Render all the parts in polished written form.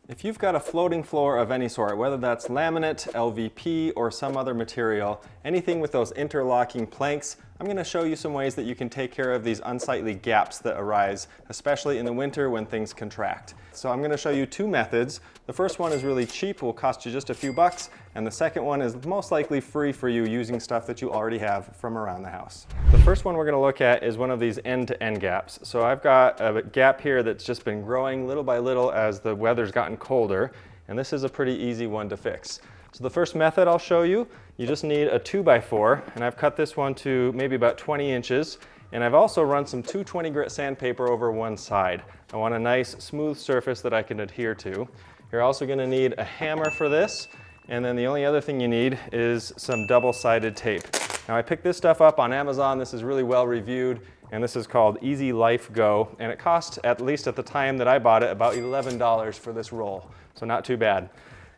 If you've got a floating floor of any sort, whether that's laminate, LVP, or some other material, anything with those interlocking planks, I'm going to show you some ways that you can take care of these unsightly gaps that arise, especially in the winter when things contract. So I'm going to show you two methods. The first one is really cheap, will cost you just a few bucks, and the second one is most likely free for you using stuff that you already have from around the house. The first one we're going to look at is one of these end-to-end gaps. So I've got a gap here that's just been growing little by little as the weather's gotten colder, and this is a pretty easy one to fix. So the first method I'll show you, you just need a 2x4, and I've cut this one to maybe about 20 inches, and I've also run some 220 grit sandpaper over one side. I want a nice smooth surface that I can adhere to. You're also going to need a hammer for this, and then the only other thing you need is some double-sided tape. Now I picked this stuff up on Amazon. This is really well reviewed, and this is called Easy Life Go, and it cost, at least at the time that I bought it, about $11 for this roll, so not too bad.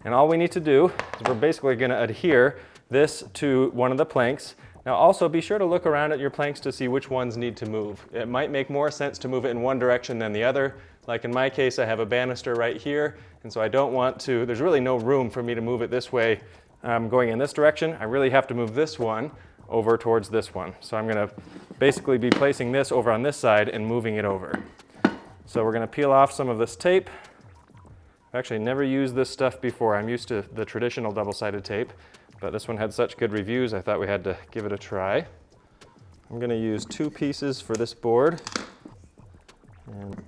And all we need to do is we're basically going to adhere this to one of the planks. Now also be sure to look around at your planks to see which ones need to move. It might make more sense to move it in one direction than the other. Like in my case, I have a banister right here, and so I don't want to, there's really no room for me to move it this way going in this direction. I really have to move this one over towards this one. So I'm going to basically be placing this over on this side and moving it over. So we're going to peel off some of this tape. I've actually never used this stuff before. I'm used to the traditional double-sided tape, but this one had such good reviews I thought we had to give it a try. I'm going to use 2 pieces for this board and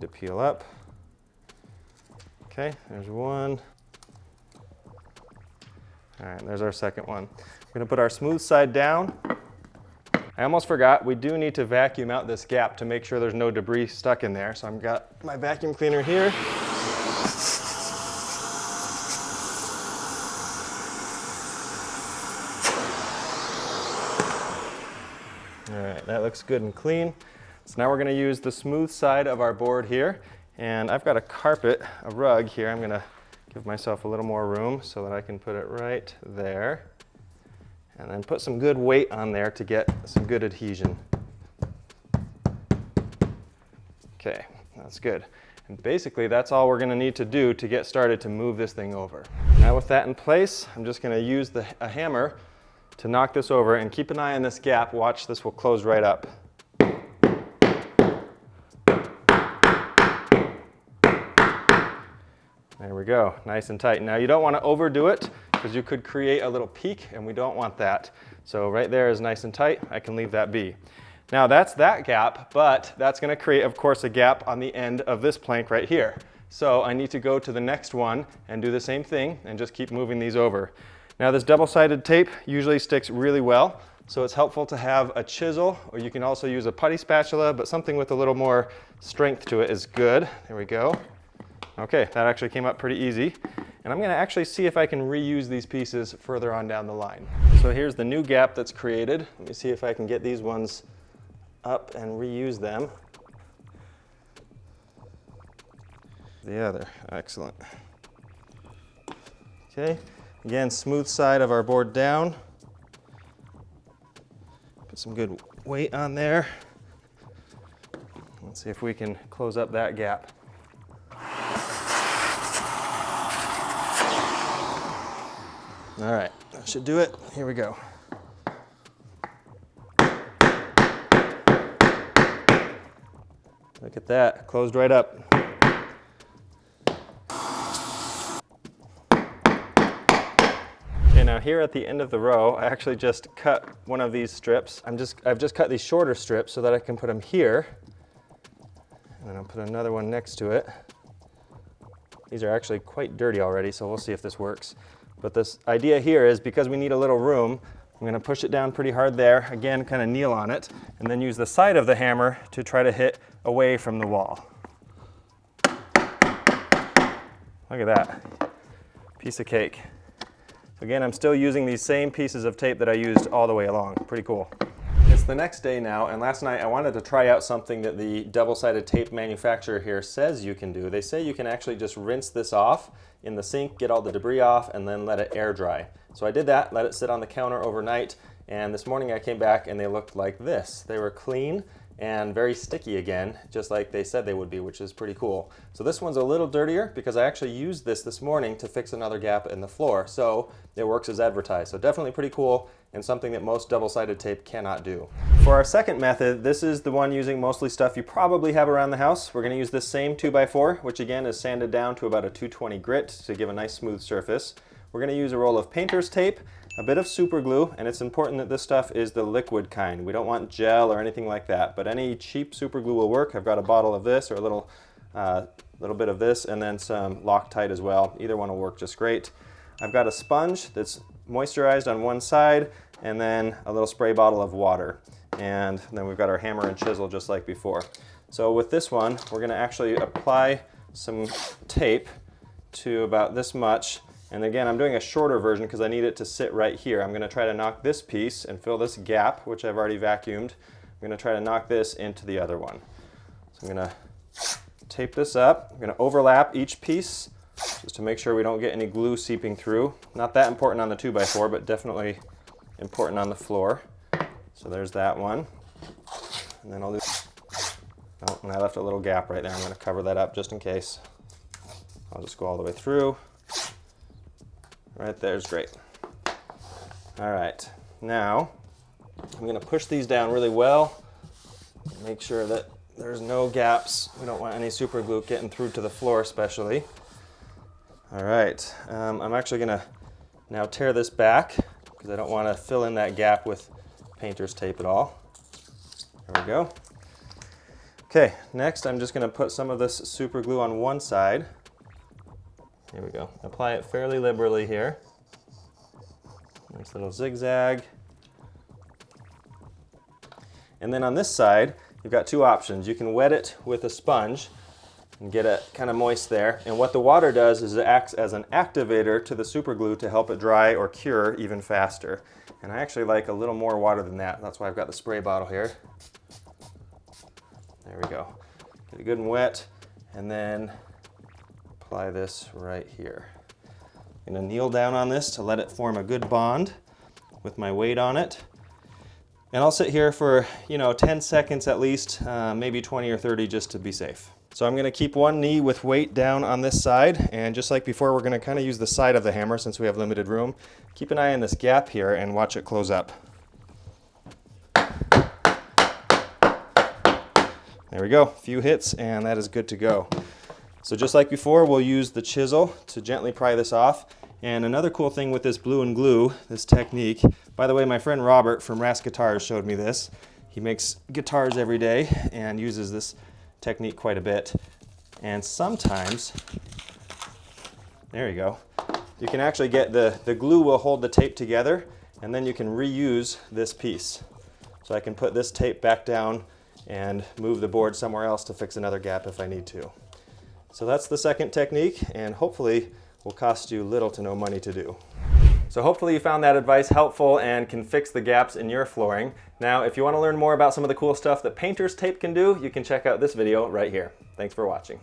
to peel up. Okay, there's one. All right, there's our second one. We're going to put our smooth side down. I almost forgot, we do need to vacuum out this gap to make sure there's no debris stuck in there. So I've got my vacuum cleaner here. All right, that looks good and clean. So now we're going to use the smooth side of our board here. And I've got a carpet, a rug here. I'm going to give myself a little more room so that I can put it right there. And then put some good weight on there to get some good adhesion. Okay, that's good. And basically that's all we're going to need to do to get started to move this thing over. Now with that in place, I'm just going to use a hammer to knock this over, and keep an eye on this gap. Watch, this will close right up. There we go, nice and tight. Now you don't want to overdo it because you could create a little peak, and we don't want that. So right there is nice and tight. I can leave that be. Now that's that gap, but that's going to create, of course, a gap on the end of this plank right here. So I need to go to the next one and do the same thing and just keep moving these over. Now this double-sided tape usually sticks really well, so it's helpful to have a chisel, or you can also use a putty spatula, but something with a little more strength to it is good. There we go. Okay, that actually came up pretty easy. And I'm going to actually see if I can reuse these pieces further on down the line. So here's the new gap that's created. Let me see if I can get these ones up and reuse them. The other, excellent. Okay, again, smooth side of our board down. Put some good weight on there. Let's see if we can close up that gap. All right, that should do it. Here we go. Look at that, closed right up. Okay, now here at the end of the row, I actually just cut one of these strips. I've just cut these shorter strips so that I can put them here. And then I'll put another one next to it. These are actually quite dirty already, so we'll see if this works. But this idea here is because we need a little room, I'm going to push it down pretty hard there, again kind of kneel on it, and then use the side of the hammer to try to hit away from the wall. Look at that, piece of cake. So again, I'm still using these same pieces of tape that I used all the way along. Pretty cool. It's the next day now, and last night I wanted to try out something that the double-sided tape manufacturer here says you can do. They say you can actually just rinse this off in the sink, get all the debris off, and then let it air dry. So I did that, let it sit on the counter overnight, and this morning I came back and they looked like this. They were clean, and very sticky again, just like they said they would be, which is pretty cool. So this one's a little dirtier because I actually used this morning to fix another gap in the floor, so it works as advertised. So definitely pretty cool and something that most double-sided tape cannot do. For our second method, this is the one using mostly stuff you probably have around the house. We're going to use this same 2x4, which again is sanded down to about a 220 grit to give a nice smooth surface. We're going to use a roll of painter's tape, a bit of super glue, and it's important that this stuff is the liquid kind. We don't want gel or anything like that, but any cheap super glue will work. I've got a bottle of this or a little bit of this, and then some Loctite as well. Either one will work just great. I've got a sponge that's moisturized on one side, and then a little spray bottle of water. And then we've got our hammer and chisel just like before. So with this one, we're going to actually apply some tape to about this much. And again, I'm doing a shorter version because I need it to sit right here. I'm going to try to knock this piece and fill this gap, which I've already vacuumed. I'm going to try to knock this into the other one. So I'm going to tape this up. I'm going to overlap each piece just to make sure we don't get any glue seeping through. Not that important on the 2x4, but definitely important on the floor. So there's that one. And then I'll do, oh, and I left a little gap right there. I'm going to cover that up just in case. I'll just go all the way through. Right there's great. All right, now I'm going to push these down really well. Make sure that there's no gaps. We don't want any super glue getting through to the floor especially. All right, I'm actually going to now tear this back because I don't want to fill in that gap with painter's tape at all. There we go. Okay, next I'm just going to put some of this super glue on one side. Here we go. Apply it fairly liberally here. Nice little zigzag. And then on this side, you've got two options. You can wet it with a sponge and get it kind of moist there. And what the water does is it acts as an activator to the super glue to help it dry or cure even faster. And I actually like a little more water than that. That's why I've got the spray bottle here. There we go. Get it good and wet, and then apply this right here. I'm going to kneel down on this to let it form a good bond with my weight on it. And I'll sit here for, 10 seconds at least, maybe 20 or 30 just to be safe. So I'm going to keep one knee with weight down on this side, and just like before, we're going to kind of use the side of the hammer since we have limited room. Keep an eye on this gap here and watch it close up. There we go, a few hits and that is good to go. So just like before, we'll use the chisel to gently pry this off. And another cool thing with this blue and glue, this technique, by the way, my friend Robert from Ras Guitars showed me this. He makes guitars every day and uses this technique quite a bit. And sometimes, there you go, you can actually get the glue will hold the tape together, and then you can reuse this piece. So I can put this tape back down and move the board somewhere else to fix another gap if I need to. So that's the second technique, and hopefully will cost you little to no money to do. So hopefully you found that advice helpful and can fix the gaps in your flooring. Now, if you want to learn more about some of the cool stuff that painter's tape can do, you can check out this video right here. Thanks for watching.